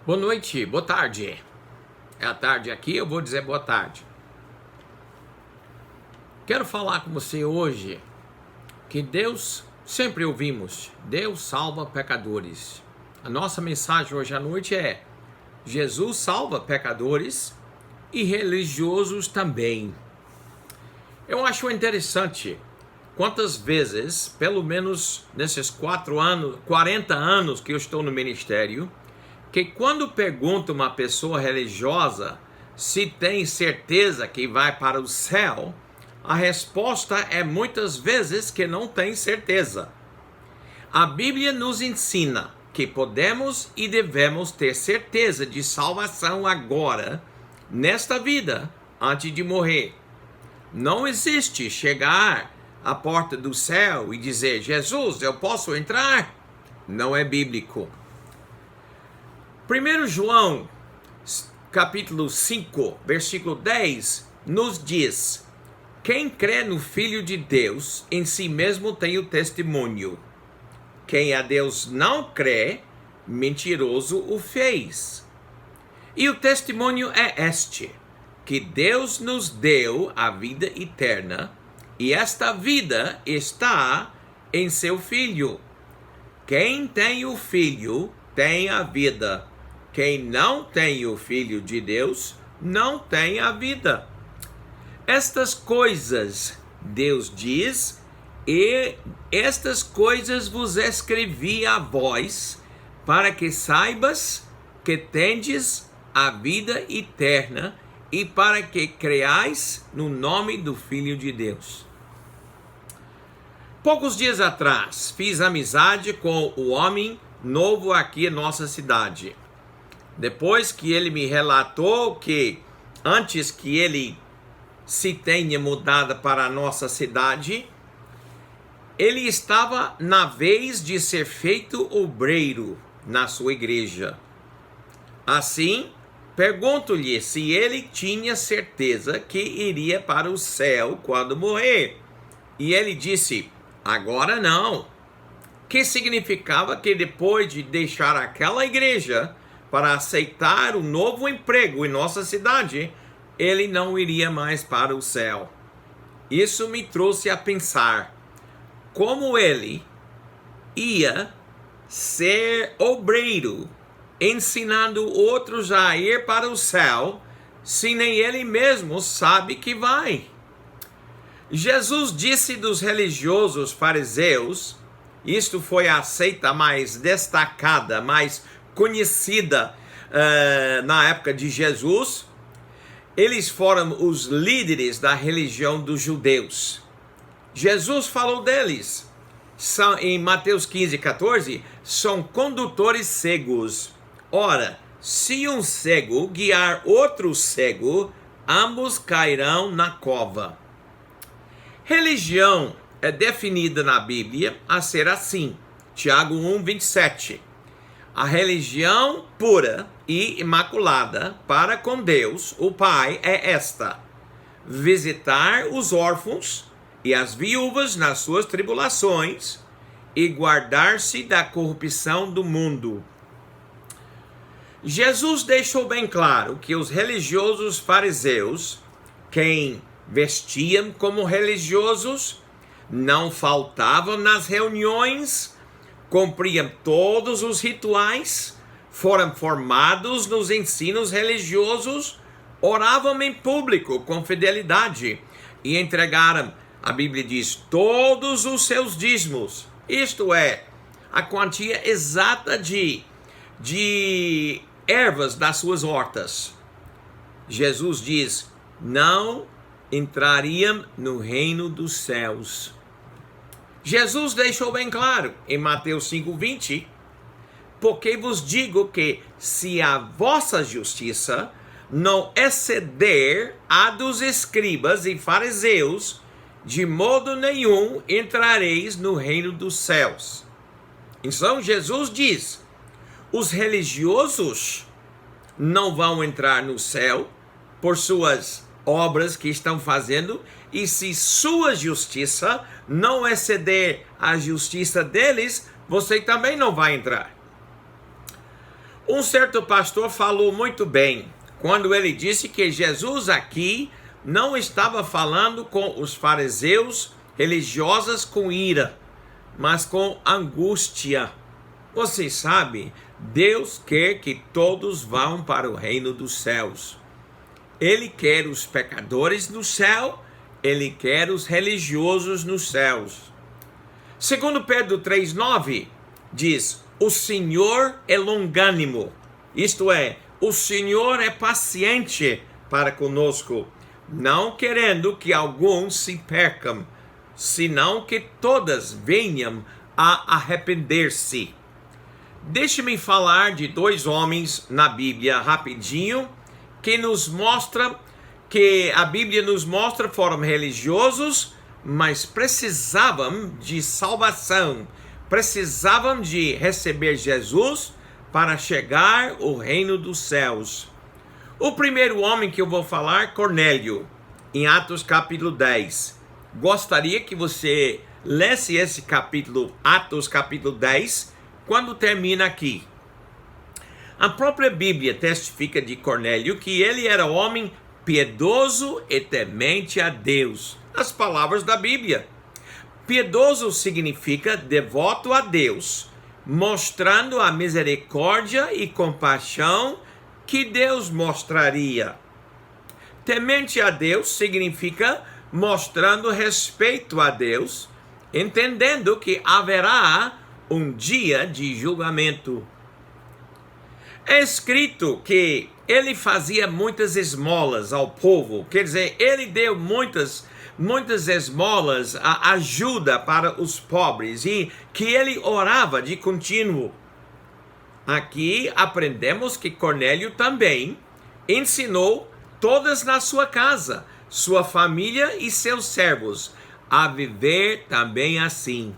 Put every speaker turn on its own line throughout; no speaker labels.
Boa noite, boa tarde. É a tarde aqui, eu vou dizer boa tarde. Quero falar com você hoje que Deus, sempre ouvimos, Deus salva pecadores. A nossa mensagem hoje à noite é: Jesus salva pecadores e religiosos também. Eu acho interessante quantas vezes, pelo menos nesses 40 anos que eu estou no ministério, que quando pergunta uma pessoa religiosa se tem certeza que vai para o céu, a resposta é muitas vezes que não tem certeza. A Bíblia nos ensina que podemos e devemos ter certeza de salvação agora, nesta vida, antes de morrer. Não existe chegar à porta do céu e dizer: Jesus, eu posso entrar? Não é bíblico. 1 João, capítulo 5, versículo 10, nos diz: quem crê no Filho de Deus, em si mesmo tem o testemunho. Quem a Deus não crê, mentiroso o fez. E o testemunho é este: que Deus nos deu a vida eterna, e esta vida está em seu Filho. Quem tem o Filho tem a vida. Quem não tem o Filho de Deus não tem a vida. Estas coisas Deus diz, e estas coisas vos escrevi a vós, para que saibas que tendes a vida eterna, e para que creais no nome do Filho de Deus. Poucos dias atrás, fiz amizade com o homem novo aqui em nossa cidade. Depois que ele me relatou que antes que ele se tenha mudado para a nossa cidade, ele estava na vez de ser feito obreiro na sua igreja. Assim, pergunto-lhe se ele tinha certeza que iria para o céu quando morrer. E ele disse: agora não. Que significava que depois de deixar aquela igreja para aceitar um novo emprego em nossa cidade, ele não iria mais para o céu. Isso me trouxe a pensar como ele ia ser obreiro, ensinando outros a ir para o céu, se nem ele mesmo sabe que vai. Jesus disse dos religiosos fariseus, isto foi a seita mais destacada, mais conhecida na época de Jesus. Eles foram os líderes da religião dos judeus. Jesus falou deles. Em Mateus 15, 14, são condutores cegos. Ora, se um cego guiar outro cego, ambos cairão na cova. Religião é definida na Bíblia a ser assim. Tiago 1, 27. A religião pura e imaculada para com Deus, o Pai, é esta: visitar os órfãos e as viúvas nas suas tribulações e guardar-se da corrupção do mundo. Jesus deixou bem claro que os religiosos fariseus, quem vestiam como religiosos, não faltavam nas reuniões, cumpriam todos os rituais, foram formados nos ensinos religiosos, oravam em público com fidelidade e entregaram, a Bíblia diz, todos os seus dízimos, isto é, a quantia exata de ervas das suas hortas. Jesus diz: não entrariam no reino dos céus. Jesus deixou bem claro em Mateus 5:20, porque vos digo que se a vossa justiça não exceder a dos escribas e fariseus, de modo nenhum entrareis no reino dos céus. Então Jesus diz: os religiosos não vão entrar no céu por suas obras que estão fazendo, e se sua justiça não exceder a justiça deles, você também não vai entrar. Um certo pastor falou muito bem quando ele disse que Jesus aqui não estava falando com os fariseus religiosos com ira, mas com angústia. Você sabe, Deus quer que todos vão para o reino dos céus. Ele quer os pecadores no céu, ele quer os religiosos nos céus. Segundo Pedro 3,9 diz: o Senhor é longânimo, isto é, o Senhor é paciente para conosco, não querendo que alguns se percam, senão que todas venham a arrepender-se. Deixe-me falar de dois homens na Bíblia rapidinho, que nos mostra que a Bíblia nos mostra foram religiosos, mas precisavam de salvação, precisavam de receber Jesus para chegar ao reino dos céus. O primeiro homem que eu vou falar, Cornélio, em Atos capítulo 10. Gostaria que você lesse esse capítulo, Atos capítulo 10, quando termina aqui. A própria Bíblia testifica de Cornélio que ele era homem piedoso e temente a Deus. As palavras da Bíblia. Piedoso significa devoto a Deus, mostrando a misericórdia e compaixão que Deus mostraria. Temente a Deus significa mostrando respeito a Deus, entendendo que haverá um dia de julgamento. É escrito que ele fazia muitas esmolas ao povo, quer dizer, ele deu muitas esmolas, a ajuda para os pobres, e que ele orava de contínuo. Aqui aprendemos que Cornélio também ensinou todas na sua casa, sua família e seus servos a viver também assim.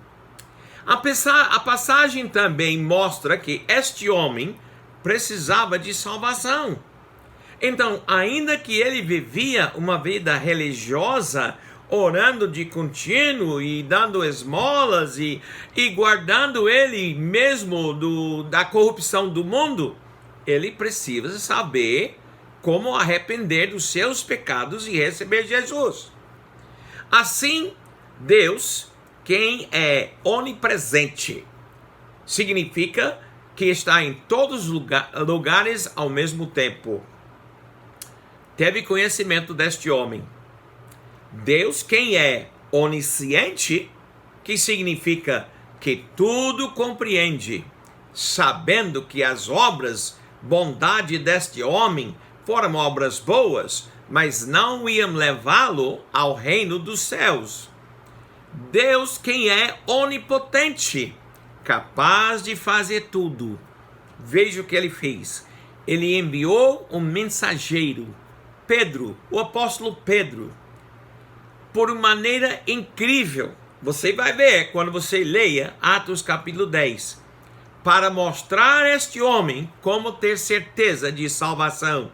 A passagem também mostra que este homem precisava de salvação. Então, ainda que ele vivia uma vida religiosa, orando de contínuo e dando esmolas e guardando ele mesmo da corrupção do mundo, ele precisa saber como arrepender dos seus pecados e receber Jesus. Assim, Deus, quem é onipresente, significa que está em todos os lugares ao mesmo tempo. Teve conhecimento deste homem. Deus, quem é onisciente, que significa que tudo compreende, sabendo que as obras, bondade deste homem, foram obras boas, mas não iam levá-lo ao reino dos céus. Deus, quem é onipotente, capaz de fazer tudo. Veja o que ele fez. Ele enviou um mensageiro, Pedro, o apóstolo Pedro, por uma maneira incrível. Você vai ver quando você leia Atos capítulo 10, para mostrar a este homem como ter certeza de salvação.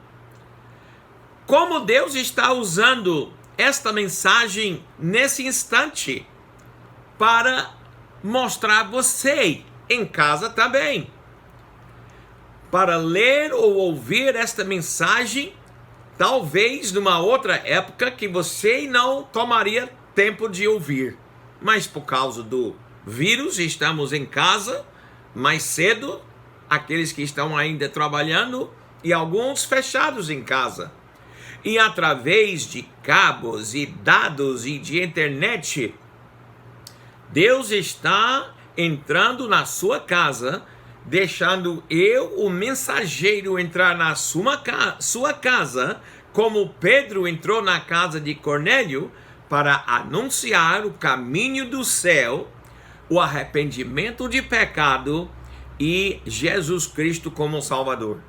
Como Deus está usando esta mensagem nesse instante para mostrar você em casa também. Para ler ou ouvir esta mensagem, talvez numa outra época que você não tomaria tempo de ouvir. Mas por causa do vírus, estamos em casa mais cedo, aqueles que estão ainda trabalhando e alguns fechados em casa. E através de cabos e dados e de internet, Deus está entrando na sua casa, deixando o mensageiro, entrar na sua casa, como Pedro entrou na casa de Cornélio, para anunciar o caminho do céu, o arrependimento de pecado e Jesus Cristo como Salvador.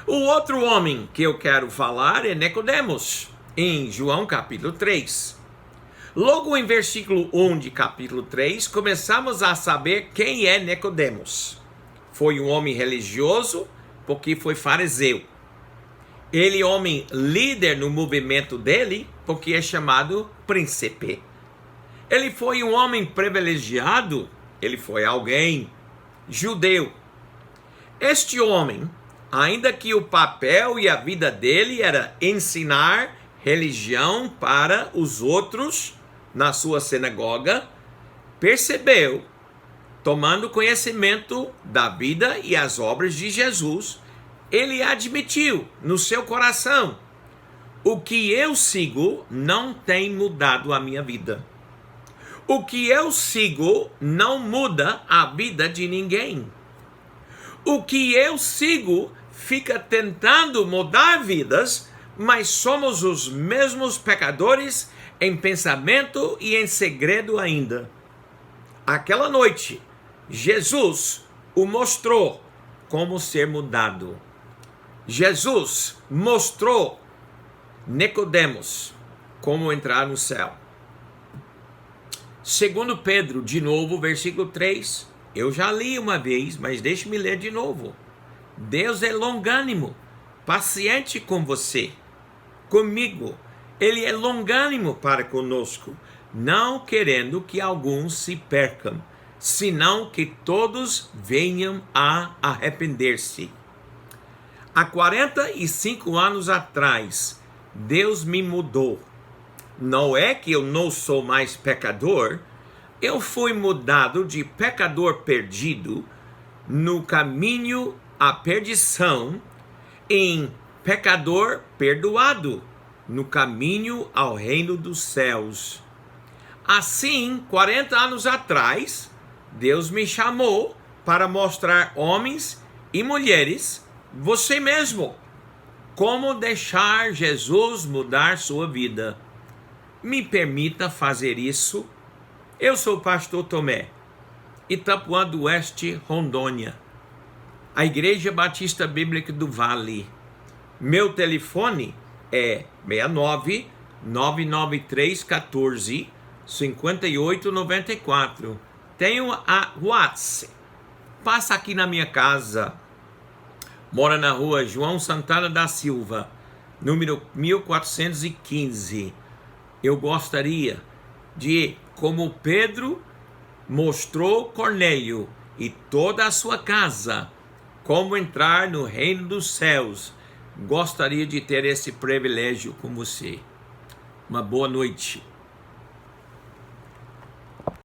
O outro homem que eu quero falar é Nicodemos, em João capítulo 3. Logo em versículo 1 de capítulo 3, começamos a saber quem é Nicodemos. Foi um homem religioso, porque foi fariseu. Ele é homem líder no movimento dele, porque é chamado príncipe. Ele foi um homem privilegiado, ele foi alguém judeu. Este homem, ainda que o papel e a vida dele era ensinar religião para os outros na sua sinagoga, percebeu, tomando conhecimento da vida e as obras de Jesus, ele admitiu no seu coração: o que eu sigo não tem mudado a minha vida. O que eu sigo não muda a vida de ninguém. O que eu sigo fica tentando mudar vidas, mas somos os mesmos pecadores em pensamento e em segredo ainda. Aquela noite, Jesus o mostrou como ser mudado. Jesus mostrou Nicodemos como entrar no céu. Segundo Pedro, de novo, versículo 3. Eu já li uma vez, mas deixe-me ler de novo. Deus é longânimo, paciente com você, comigo. Ele é longânimo para conosco, não querendo que alguns se percam, senão que todos venham a arrepender-se. Há 45 anos atrás, Deus me mudou. Não é que eu não sou mais pecador, eu fui mudado de pecador perdido no caminho à perdição em pecador perdoado no caminho ao reino dos céus. Assim, 40 anos atrás, Deus me chamou para mostrar homens e mulheres, você mesmo, como deixar Jesus mudar sua vida. Me permita fazer isso. Eu sou o pastor Tomé, Itapuã do Oeste, Rondônia, a Igreja Batista Bíblica do Vale. Meu telefone é 69-99314-5894. Tenho a WhatsApp. Passa aqui na minha casa. Mora na rua João Santana da Silva, número 1415. Eu gostaria de, como Pedro mostrou Cornélio e toda a sua casa, como entrar no reino dos céus, gostaria de ter esse privilégio com você. Uma boa noite.